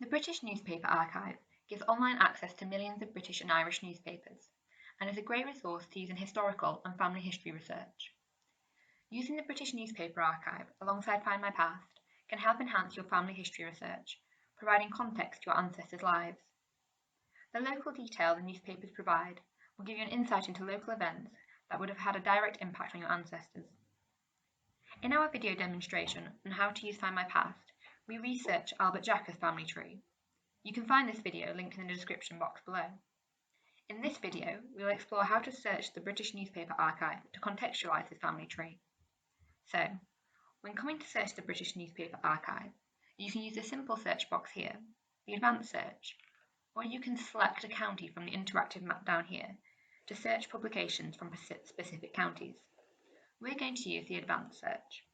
The British Newspaper Archive gives online access to millions of British and Irish newspapers, and is a great resource to use in historical and family history research. Using the British Newspaper Archive alongside Find My Past can help enhance your family history research, providing context to your ancestors' lives. The local detail the newspapers provide will give you an insight into local events that would have had a direct impact on your ancestors. In our video demonstration on how to use Find My Past, we research Albert Jacka's family tree. You can find this video linked in the description box below. In this video, we will explore how to search the British Newspaper Archive to contextualise this family tree. So, when coming to search the British Newspaper Archive, you can use the simple search box here, the advanced search, or you can select a county from the interactive map down here to search publications from specific counties. We're going to use the advanced search.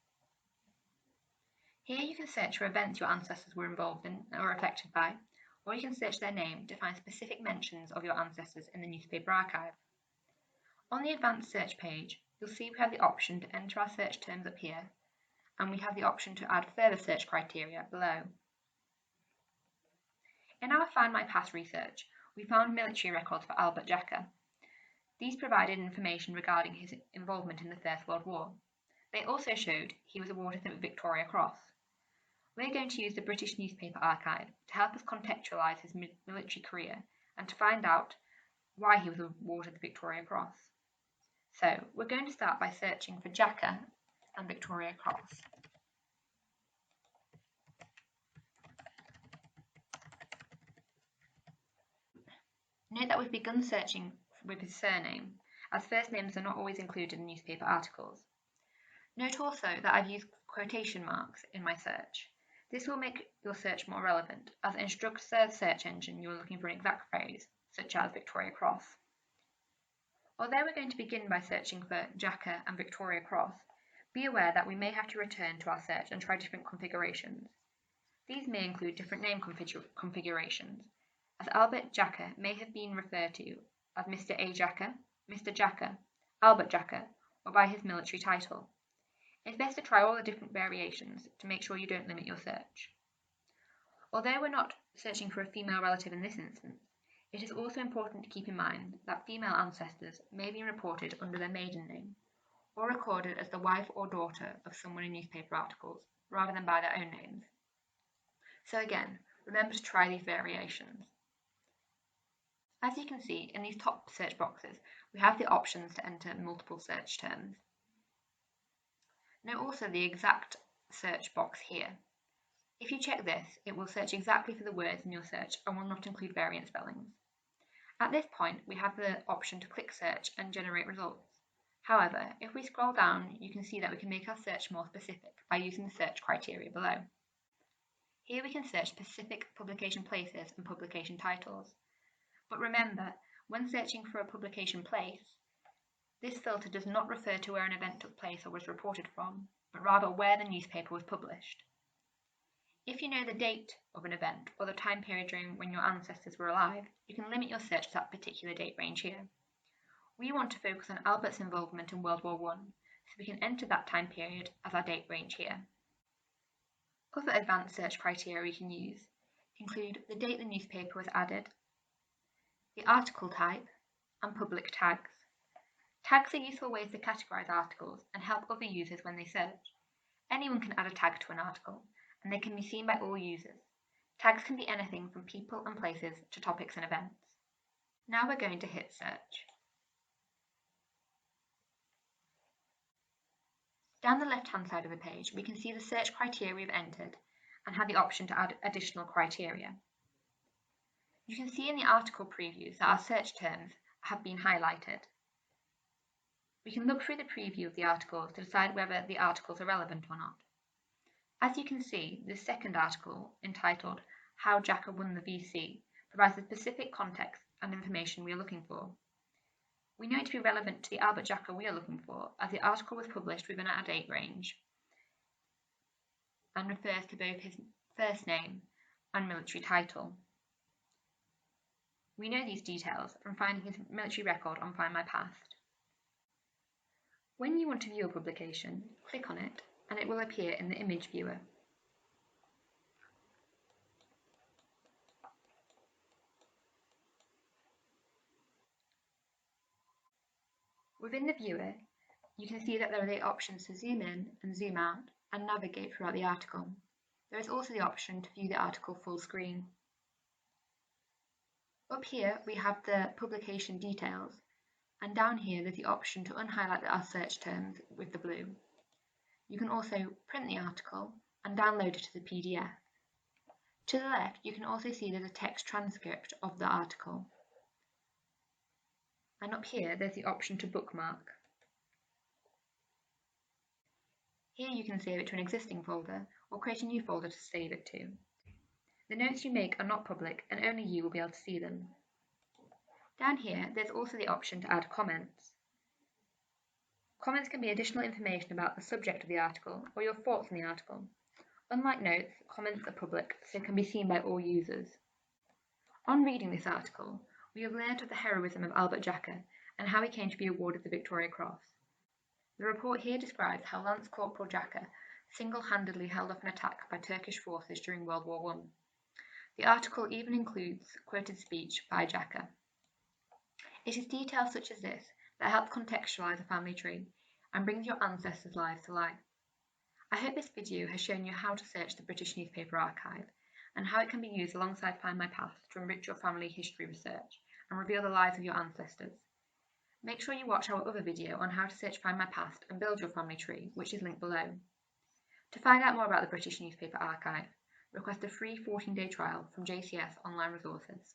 Here you can search for events your ancestors were involved in or affected by, or you can search their name to find specific mentions of your ancestors in the newspaper archive. On the advanced search page, you'll see we have the option to enter our search terms up here, and we have the option to add further search criteria below. In our Find My Past research, we found military records for Albert Jacka. These provided information regarding his involvement in the First World War. They also showed he was awarded the Victoria Cross. We're going to use the British Newspaper Archive to help us contextualise his military career and to find out why he was awarded the Victoria Cross. So, we're going to start by searching for Jacka and Victoria Cross. Note that we've begun searching with his surname, as first names are not always included in newspaper articles. Note also that I've used quotation marks in my search. This will make your search more relevant, as it instructs the search engine you are looking for an exact phrase, such as Victoria Cross. Although we're going to begin by searching for Jacka and Victoria Cross, be aware that we may have to return to our search and try different configurations. These may include different name configurations, as Albert Jacka may have been referred to as Mr. A. Jacka, Mr. Jacka, Albert Jacka, or by his military title. It's best to try all the different variations to make sure you don't limit your search. Although we're not searching for a female relative in this instance, it is also important to keep in mind that female ancestors may be reported under their maiden name, or recorded as the wife or daughter of someone in newspaper articles, rather than by their own names. So again, remember to try these variations. As you can see, in these top search boxes, we have the options to enter multiple search terms. Note also the exact search box here. If you check this, it will search exactly for the words in your search and will not include variant spellings. At this point, we have the option to click search and generate results. However, if we scroll down, you can see that we can make our search more specific by using the search criteria below. Here we can search specific publication places and publication titles. But remember, when searching for a publication place, this filter does not refer to where an event took place or was reported from, but rather where the newspaper was published. If you know the date of an event or the time period during when your ancestors were alive, you can limit your search to that particular date range here. We want to focus on Albert's involvement in World War I, so we can enter that time period as our date range here. Other advanced search criteria we can use include the date the newspaper was added, the article type, and public tags. Tags are useful ways to categorize articles and help other users when they search. Anyone can add a tag to an article, and they can be seen by all users. Tags can be anything from people and places to topics and events. Now we're going to hit search. Down the left-hand side of the page, we can see the search criteria we've entered and have the option to add additional criteria. You can see in the article previews that our search terms have been highlighted. We can look through the preview of the articles to decide whether the articles are relevant or not. As you can see, the second article, entitled How Jacka Won the VC, provides the specific context and information we are looking for. We know it to be relevant to the Albert Jacka we are looking for, as the article was published within our date range and refers to both his first name and military title. We know these details from finding his military record on Find My Past. When you want to view a publication, click on it and it will appear in the image viewer. Within the viewer, you can see that there are the options to zoom in and zoom out and navigate throughout the article. There is also the option to view the article full screen. Up here we have the publication details, and down here there's the option to unhighlight our search terms with the blue. You can also print the article and download it as a PDF. To the left you can also see there's a text transcript of the article. And up here there's the option to bookmark. Here you can save it to an existing folder or create a new folder to save it to. The notes you make are not public and only you will be able to see them. Down here there's also the option to add comments. Comments can be additional information about the subject of the article or your thoughts on the article. Unlike notes, comments are public, so can be seen by all users. On reading this article, we have learnt of the heroism of Albert Jacka and how he came to be awarded the Victoria Cross. The report here describes how Lance Corporal Jacka single-handedly held off an attack by Turkish forces during World War I. The article even includes quoted speech by Jacka. It is details such as this that help contextualise a family tree and brings your ancestors' lives to life. I hope this video has shown you how to search the British Newspaper Archive and how it can be used alongside Find My Past to enrich your family history research and reveal the lives of your ancestors. Make sure you watch our other video on how to search Find My Past and build your family tree, which is linked below. To find out more about the British Newspaper Archive, request a free 14-day trial from JCS Online Resources.